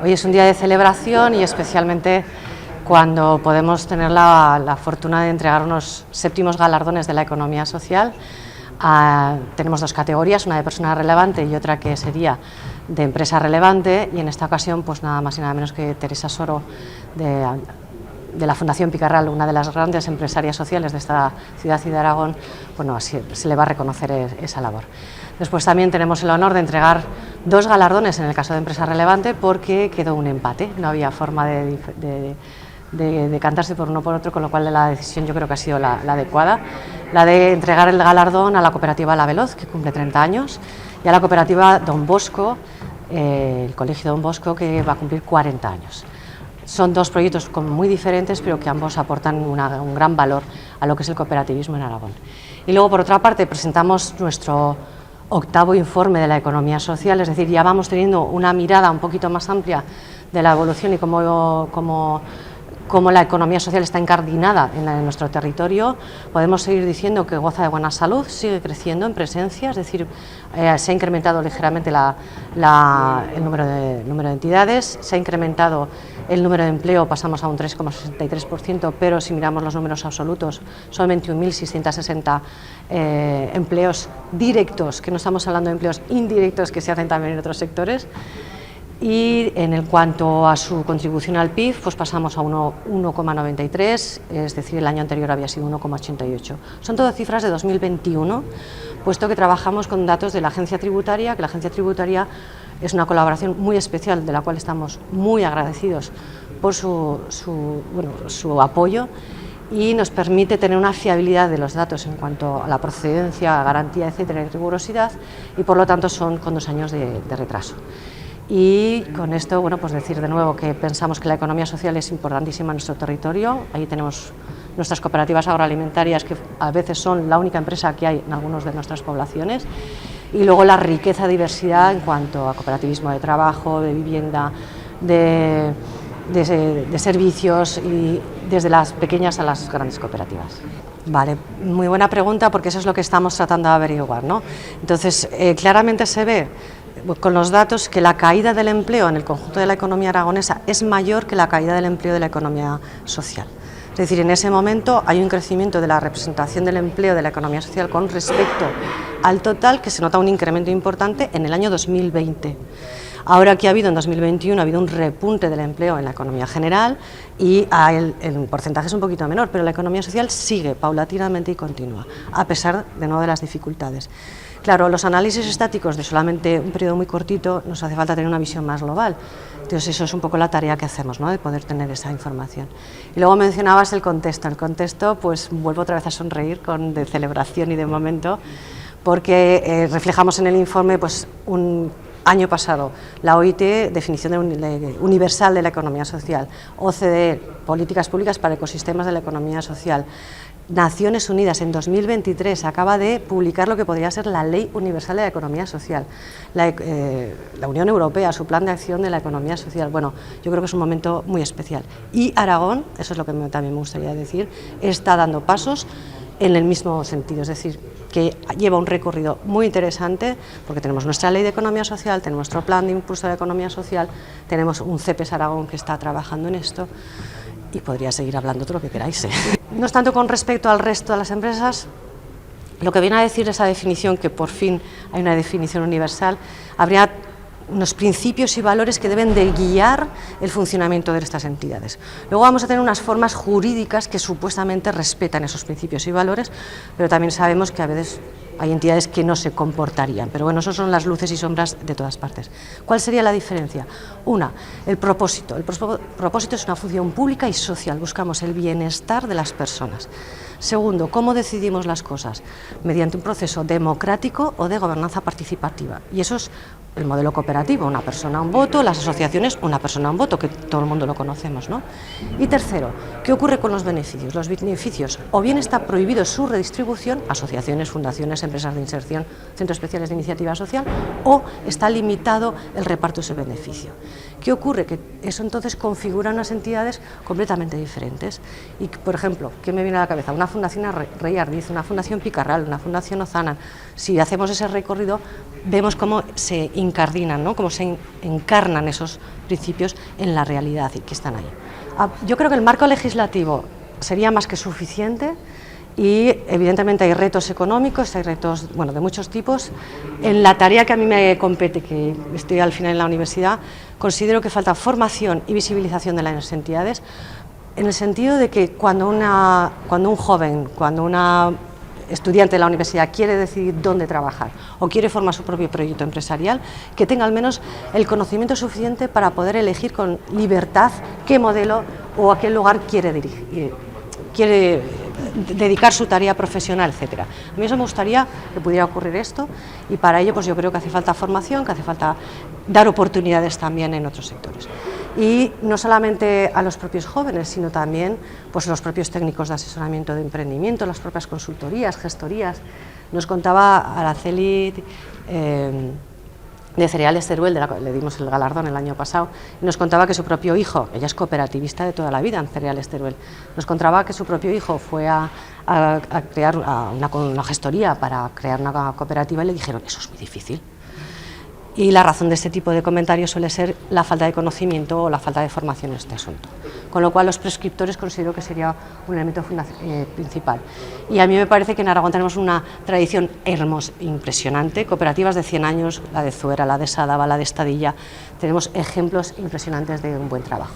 Hoy es un día de celebración y especialmente cuando podemos tener la fortuna de entregar unos 7º galardones de la economía social. Tenemos 2 categorías, una de persona relevante y otra que sería de empresa relevante, y en esta ocasión pues nada más y nada menos que Teresa Soro de la Fundación Picarral, una de las grandes empresarias sociales de esta ciudad y de Aragón, bueno, así se le va a reconocer esa labor. Después también tenemos el honor de entregar 2 galardones en el caso de empresa relevante porque quedó un empate, no había forma de decantarse por uno o por otro, con lo cual la decisión yo creo que ha sido la adecuada, la de entregar el galardón a la cooperativa La Veloz, que cumple 30 años, y a la cooperativa Don Bosco, el Colegio Don Bosco, que va a cumplir 40 años. Son 2 proyectos muy diferentes, pero que ambos aportan un gran valor a lo que es el cooperativismo en Aragón. Y luego, por otra parte, presentamos nuestro 8º informe de la economía social, es decir, ya vamos teniendo una mirada un poquito más amplia de la evolución y cómo la economía social está incardinada en nuestro territorio. Podemos seguir diciendo que goza de buena salud, sigue creciendo en presencia, es decir, se ha incrementado ligeramente el número de entidades, se ha incrementado el número de empleo, pasamos a un 3,63%, pero si miramos los números absolutos son 21.660 empleos directos, que no estamos hablando de empleos indirectos que se hacen también en otros sectores. Y en cuanto a su contribución al PIB, pues pasamos a 1,93, es decir, el año anterior había sido 1,88. Son todas cifras de 2021, puesto que trabajamos con datos de la Agencia Tributaria, que la Agencia Tributaria es una colaboración muy especial, de la cual estamos muy agradecidos por su apoyo, y nos permite tener una fiabilidad de los datos en cuanto a la procedencia, garantía, etcétera, y rigurosidad, y por lo tanto son con 2 años de retraso. Y con esto, bueno, pues decir de nuevo que pensamos que la economía social es importantísima en nuestro territorio. Ahí tenemos nuestras cooperativas agroalimentarias, que a veces son la única empresa que hay en algunas de nuestras poblaciones, y luego la riqueza, diversidad en cuanto a cooperativismo de trabajo, de vivienda, de servicios, y desde las pequeñas a las grandes cooperativas. Vale, muy buena pregunta, porque eso es lo que estamos tratando de averiguar, ¿no? Entonces, claramente se ve con los datos que la caída del empleo en el conjunto de la economía aragonesa es mayor que la caída del empleo de la economía social. Es decir, en ese momento hay un crecimiento de la representación del empleo de la economía social con respecto al total, que se nota un incremento importante en el año 2020. Ahora que ha habido en 2021, ha habido un repunte del empleo en la economía general y el porcentaje es un poquito menor, pero la economía social sigue paulatinamente y continua, a pesar de nuevo de las dificultades. Claro, los análisis estáticos de solamente un periodo muy cortito nos hace falta tener una visión más global. Entonces eso es un poco la tarea que hacemos, ¿no?, de poder tener esa información. Y luego mencionabas el contexto. El contexto, pues vuelvo otra vez a sonreír de celebración y de momento, porque reflejamos en el informe pues un año pasado la OIT, definición universal de la economía social, OCDE, políticas públicas para ecosistemas de la economía social. Naciones Unidas en 2023 acaba de publicar lo que podría ser la Ley Universal de la Economía Social, la Unión Europea, su plan de acción de la economía social. Bueno, yo creo que es un momento muy especial. Y Aragón, eso es lo que también me gustaría decir, está dando pasos en el mismo sentido, es decir, que lleva un recorrido muy interesante, porque tenemos nuestra Ley de Economía Social, tenemos nuestro plan de impulso de la economía social, tenemos un CEPES Aragón que está trabajando en esto, y podría seguir hablando todo lo que queráis. No es tanto con respecto al resto de las empresas, lo que viene a decir esa definición, que por fin hay una definición universal, habría unos principios y valores que deben de guiar el funcionamiento de estas entidades. Luego vamos a tener unas formas jurídicas que supuestamente respetan esos principios y valores, pero también sabemos que a veces hay entidades que no se comportarían, pero bueno, esas son las luces y sombras de todas partes. ¿Cuál sería la diferencia? Una, el propósito. El propósito es una función pública y social, buscamos el bienestar de las personas. Segundo, ¿cómo decidimos las cosas? Mediante un proceso democrático o de gobernanza participativa, y eso es el modelo cooperativo, una persona, un voto, las asociaciones, una persona, un voto, que todo el mundo lo conocemos, ¿no? Y tercero, ¿qué ocurre con los beneficios? Los beneficios, o bien está prohibido su redistribución, asociaciones, fundaciones, empresas de inserción, centros especiales de iniciativa social, o está limitado el reparto de ese beneficio. ¿Qué ocurre? Que eso entonces configura unas entidades completamente diferentes. Y, por ejemplo, ¿qué me viene a la cabeza? Una fundación Rey Ardiz, una fundación Picarral, una fundación Ozanan. Si hacemos ese recorrido, vemos cómo se incardinan, ¿no? Cómo se encarnan esos principios en la realidad y que están ahí. Yo creo que el marco legislativo sería más que suficiente y evidentemente hay retos económicos, hay retos de muchos tipos. En la tarea que a mí me compete, que estoy al final en la universidad, considero que falta formación y visibilización de las entidades, en el sentido de que cuando un joven, cuando una estudiante de la universidad quiere decidir dónde trabajar o quiere formar su propio proyecto empresarial, que tenga al menos el conocimiento suficiente para poder elegir con libertad qué modelo o a qué lugar quiere dedicar su tarea profesional, etcétera. A mí eso me gustaría que pudiera ocurrir esto, y para ello pues yo creo que hace falta formación, que hace falta dar oportunidades también en otros sectores. Y no solamente a los propios jóvenes, sino también pues los propios técnicos de asesoramiento de emprendimiento, las propias consultorías, gestorías. Nos contaba Araceli de Cereales Teruel, le dimos el galardón el año pasado, y nos contaba que su propio hijo, ella es cooperativista de toda la vida en Cereales Teruel, nos contaba que su propio hijo fue a crear una gestoría para crear una cooperativa y le dijeron, eso es muy difícil. Y la razón de este tipo de comentarios suele ser la falta de conocimiento o la falta de formación en este asunto. Con lo cual los prescriptores considero que sería un elemento principal. Y a mí me parece que en Aragón tenemos una tradición hermosa, impresionante, cooperativas de 100 años, la de Zuera, la de Sadaba, la de Estadilla, tenemos ejemplos impresionantes de un buen trabajo.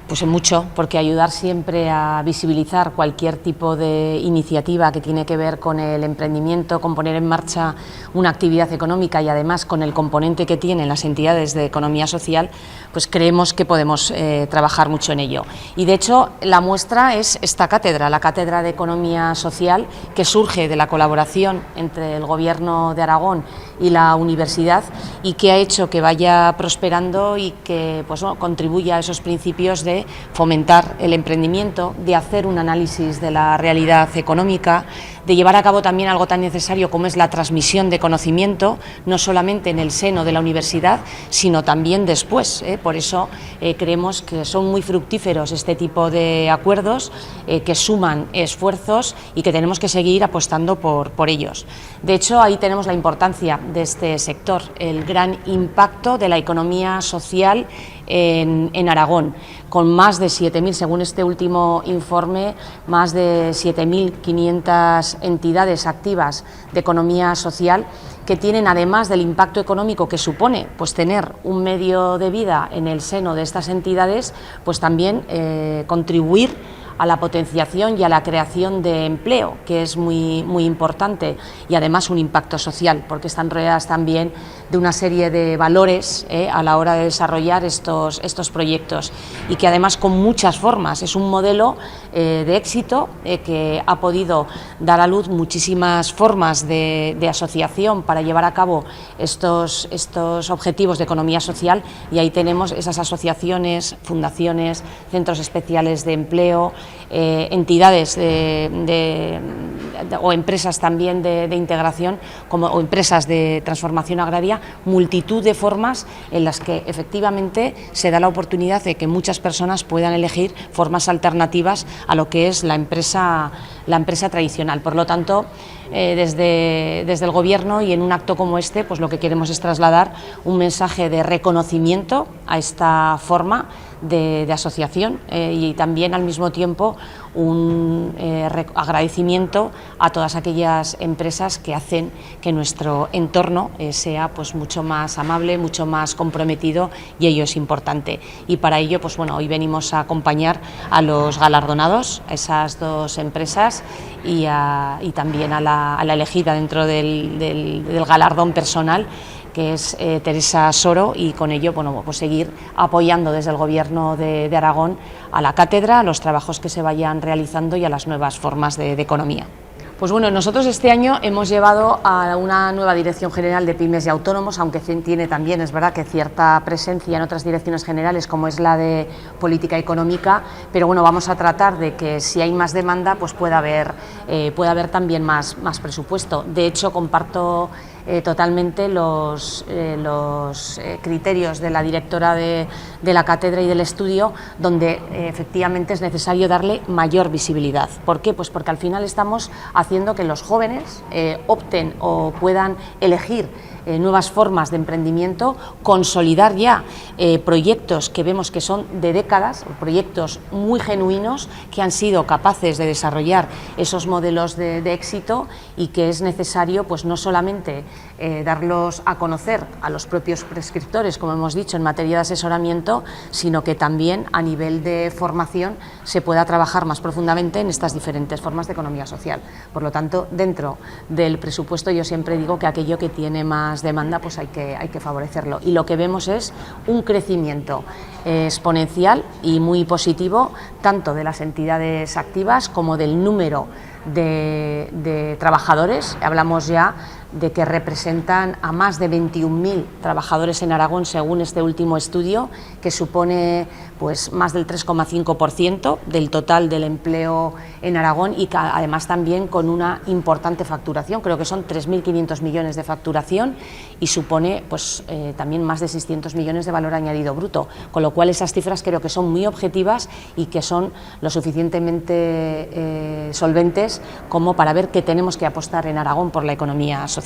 Pues mucho, porque ayudar siempre a visibilizar cualquier tipo de iniciativa que tiene que ver con el emprendimiento, con poner en marcha una actividad económica y además con el componente que tienen las entidades de economía social, pues creemos que podemos trabajar mucho en ello. Y de hecho la muestra es esta cátedra, la Cátedra de Economía Social, que surge de la colaboración entre el Gobierno de Aragón y la universidad y que ha hecho que vaya prosperando y que pues, contribuya a esos principios de fomentar el emprendimiento, de hacer un análisis de la realidad económica, de llevar a cabo también algo tan necesario como es la transmisión de conocimiento, no solamente en el seno de la universidad, sino también después. Por eso creemos que son muy fructíferos este tipo de acuerdos, que suman esfuerzos y que tenemos que seguir apostando por ellos. De hecho, ahí tenemos la importancia de este sector, el gran impacto de la economía social en Aragón, con más de 7.000, según este último informe, más de 7.500 entidades activas de economía social que tienen, además del impacto económico que supone pues tener un medio de vida en el seno de estas entidades, pues también contribuir a la potenciación y a la creación de empleo, que es muy importante, y además un impacto social, porque están rodeadas también de una serie de valores a la hora de desarrollar estos proyectos, y que además con muchas formas, es un modelo de éxito que ha podido dar a luz muchísimas formas de asociación para llevar a cabo estos objetivos de economía social, y ahí tenemos esas asociaciones, fundaciones, centros especiales de empleo, entidades o empresas también de integración o empresas de transformación agraria, multitud de formas en las que efectivamente se da la oportunidad de que muchas personas puedan elegir formas alternativas a lo que es la empresa tradicional. Por lo tanto, desde el Gobierno y en un acto como este, pues lo que queremos es trasladar un mensaje de reconocimiento a esta forma de asociación y también al mismo tiempo un agradecimiento a todas aquellas empresas que hacen que nuestro entorno sea pues mucho más amable, mucho más comprometido, y ello es importante. Y para ello pues bueno, hoy venimos a acompañar a los galardonados, a esas dos empresas y también a la elegida dentro del galardón personal, que es Teresa Soro, y con ello bueno, pues seguir apoyando desde el Gobierno de Aragón a la cátedra, a los trabajos que se vayan realizando y a las nuevas formas de economía. Pues bueno, nosotros este año hemos llevado a una nueva Dirección General de Pymes y Autónomos, aunque tiene también, es verdad, que cierta presencia en otras direcciones generales, como es la de Política Económica, pero bueno, vamos a tratar de que si hay más demanda, pues pueda haber también más presupuesto. De hecho, comparto totalmente los criterios de la directora de la cátedra y del estudio, donde efectivamente es necesario darle mayor visibilidad. ¿Por qué? Pues porque al final estamos haciendo que los jóvenes opten o puedan elegir nuevas formas de emprendimiento, consolidar ya proyectos que vemos que son de décadas, proyectos muy genuinos que han sido capaces de desarrollar esos modelos de éxito, y que es necesario pues no solamente darlos a conocer a los propios prescriptores, como hemos dicho, en materia de asesoramiento, sino que también a nivel de formación se pueda trabajar más profundamente en estas diferentes formas de economía social. Por lo tanto, dentro del presupuesto yo siempre digo que aquello que tiene más demanda pues hay que favorecerlo, y lo que vemos es un crecimiento exponencial y muy positivo tanto de las entidades activas como del número de trabajadores. Hablamos ya de que representan a más de 21.000 trabajadores en Aragón según este último estudio, que supone pues más del 3,5% del total del empleo en Aragón, y que además también con una importante facturación. Creo que son 3.500 millones de facturación y supone pues también más de 600 millones de valor añadido bruto, con lo cual esas cifras creo que son muy objetivas y que son lo suficientemente solventes como para ver que tenemos que apostar en Aragón por la economía social.